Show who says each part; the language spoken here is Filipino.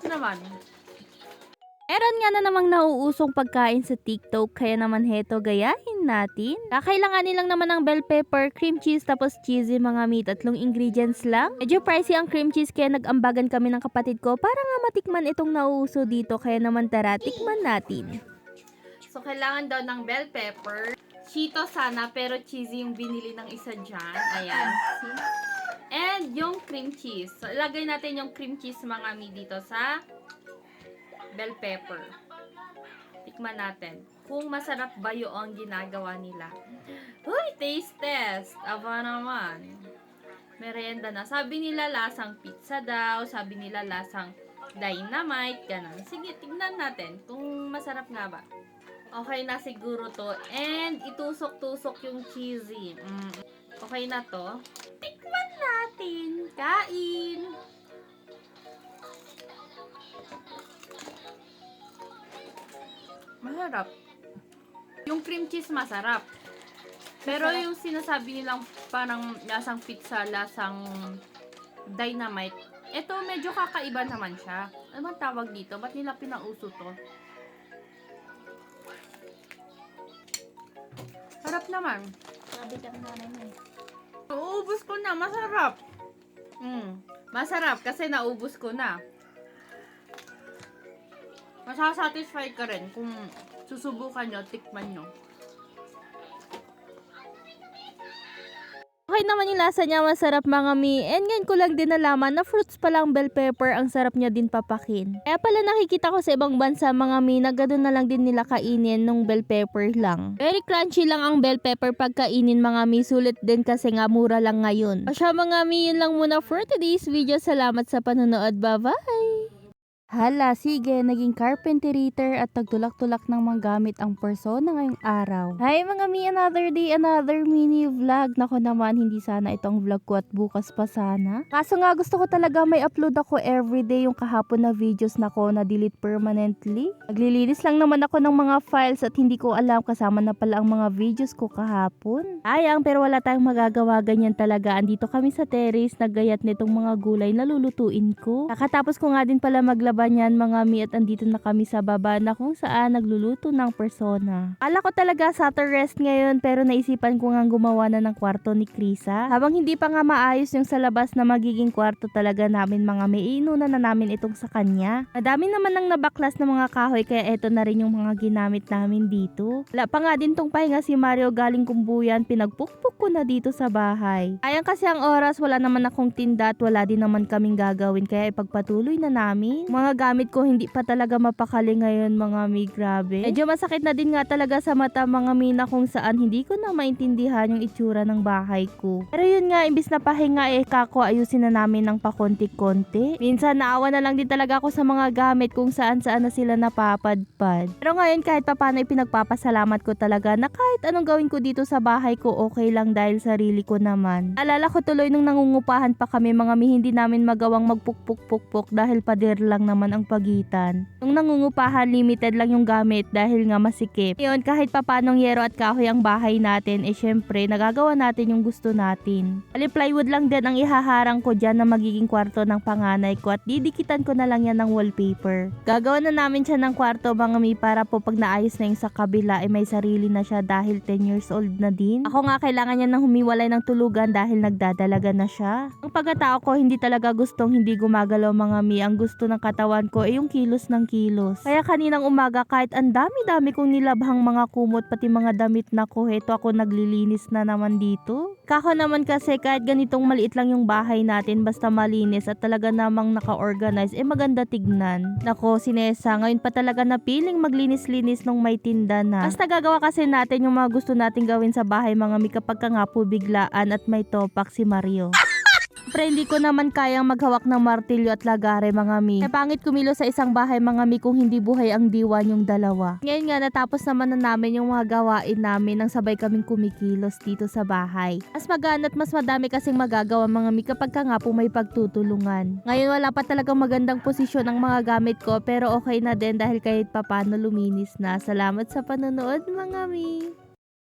Speaker 1: naman.
Speaker 2: Meron nga na namang nauusong pagkain sa TikTok, kaya naman heto gayahin natin. Kakailanganin lang naman ng bell pepper, cream cheese, tapos cheesy mga meat, 3 ingredients lang. Medyo pricey ang cream cheese kaya nag-ambagan kami ng kapatid ko para nga matikman itong nauuso dito, kaya naman tara, tikman natin.
Speaker 1: So, kailangan daw ng bell pepper. Cheeto sana, pero cheesy yung binili ng isa dyan. Ayan. See? And yung cream cheese. So, ilagay natin yung cream cheese mga mi dito sa bell pepper. Tikman natin kung masarap ba yung ginagawa nila. Uy, taste test! Aba naman. Merienda na. Sabi nila lasang pizza daw. Sabi nila lasang dynamite. Ganun. Sige, tignan natin kung masarap nga ba. Okay na siguro to. And itusok-tusok yung cheesy. Okay na to. Tikman natin. Kain! Masarap. Yung cream cheese masarap. Pero yung sinasabi nilang parang lasang pizza, lasang dynamite, ito medyo kakaiba naman siya. Ano bang tawag dito? Ba't nila pinauso to? Sarap naman.
Speaker 2: Sabi ka na rin eh.
Speaker 1: Uubos ko na. Masarap. Masarap kasi naubos ko na. Masasatisfy ka rin kung susubukan nyo, tikman nyo.
Speaker 2: Okay naman yung lasa niya, masarap mga mi. And ngayon ko lang din nalaman na fruits pa lang bell pepper, ang sarap niya din papakin. Kaya pala nakikita ko sa ibang bansa mga mi, na gano'n na lang din nila kainin nung bell pepper lang. Very crunchy lang ang bell pepper pagkainin mga mi, sulit din kasi nga mura lang ngayon. Pasya mga mi, yun lang muna for today's video. Salamat sa panonood, bye-bye! Hala, sige, naging carpenterator at tagtulak-tulak ng mga gamit ang persona ngayong araw. Hi mga mi, another day, another mini vlog. Nako naman, hindi sana itong vlog ko at bukas pa sana. Kaso nga gusto ko talaga may upload ako everyday, yung kahapon na videos na ko na delete permanently. Naglilinis lang naman ako ng mga files at hindi ko alam kasama na pala ang mga videos ko kahapon. Sayang, pero wala tayong magagawa, ganyan talaga. Andito kami sa terrace, naggayat nitong mga gulay na lulutuin ko. Kakatapos ko nga din pala maglaba niyan mga mi, at andito na kami sa baba na kung saan nagluluto ng persona. Akala ko talaga Saturday rest ngayon, pero naisipan ko nga gumawa na ng kwarto ni Krisa. Habang hindi pa nga maayos yung sa labas na magiging kwarto talaga namin mga mi, inuna na namin itong sa kanya. Madami naman nang nabaklas na mga kahoy, kaya eto na rin yung mga ginamit namin dito. Wala pa nga din tong pahinga si Mario galing kumbuyan, pinagpukpuk ko na dito sa bahay. Ayang kasi ang oras, wala naman akong tinda at wala din naman kaming gagawin, kaya ipagpatuloy na namin. Mga gamit ko hindi pa talaga mapakali ngayon mga mi, grabe. Medyo masakit na din nga talaga sa mata mga mi, na kung saan hindi ko na maintindihan yung itsura ng bahay ko. Pero yun nga, imbis na pahinga kako, ayusin na namin ng pakonti-konti. Minsan naawa na lang din talaga ako sa mga gamit kung saan-saan na sila napapadpad. Pero ngayon kahit papano ipinagpapasalamat ko talaga na kahit anong gawin ko dito sa bahay ko, okay lang dahil sarili ko naman. Alala ko tuloy nung nangungupahan pa kami mga mi, hindi namin magawang magpukpuk-pukpuk dahil pader lang naman ang pagitan. Nung nangungupahan, limited lang yung gamit dahil nga masikip. Ngayon, kahit papanong yero at kahoy ang bahay natin, syempre, nagagawa natin yung gusto natin. Plywood lang din ang ihaharang ko dyan na magiging kwarto ng panganay ko at didikitan ko na lang yan ng wallpaper. Gagawa na namin siya ng kwarto mga mi, para po pag naayos na yung sa kabila, may sarili na siya dahil 10 years old na din. Ako nga kailangan niya nang humiwalay ng tulugan dahil nagdadalaga na siya. Ang pagkatao ko, hindi talaga gustong hindi gumagalaw mga mi. Ang gusto ng katawan ko yung kilos ng kilos. Kaya kaninang umaga, kahit ang dami-dami kong nilabhang mga kumot pati mga damit na ko, heto ako naglilinis na naman dito. Kako naman kasi kahit ganitong maliit lang yung bahay natin, basta malinis at talaga namang naka-organize, maganda tignan. Nako, si Nessa, ngayon pa talaga na piling maglinis-linis nung may tinda na. Basta gagawa kasi natin yung mga gusto nating gawin sa bahay mga mi, kapag ka nga po biglaan at may topak si Mario. Pero hindi ko naman kayang maghawak ng martilyo at lagare mga mi. Kaya pangit kumilo sa isang bahay mga mi kung hindi buhay ang diwa yung dalawa. Ngayon nga natapos naman na namin yung mga gawain namin nang sabay kaming kumikilos dito sa bahay. Mas magana at mas madami kasing magagawa mga mi kapag ka nga po may pagtutulungan. Ngayon wala pa talagang magandang posisyon ang mga gamit ko, pero okay na din dahil kahit papano luminis na. Salamat sa panonood mga mi.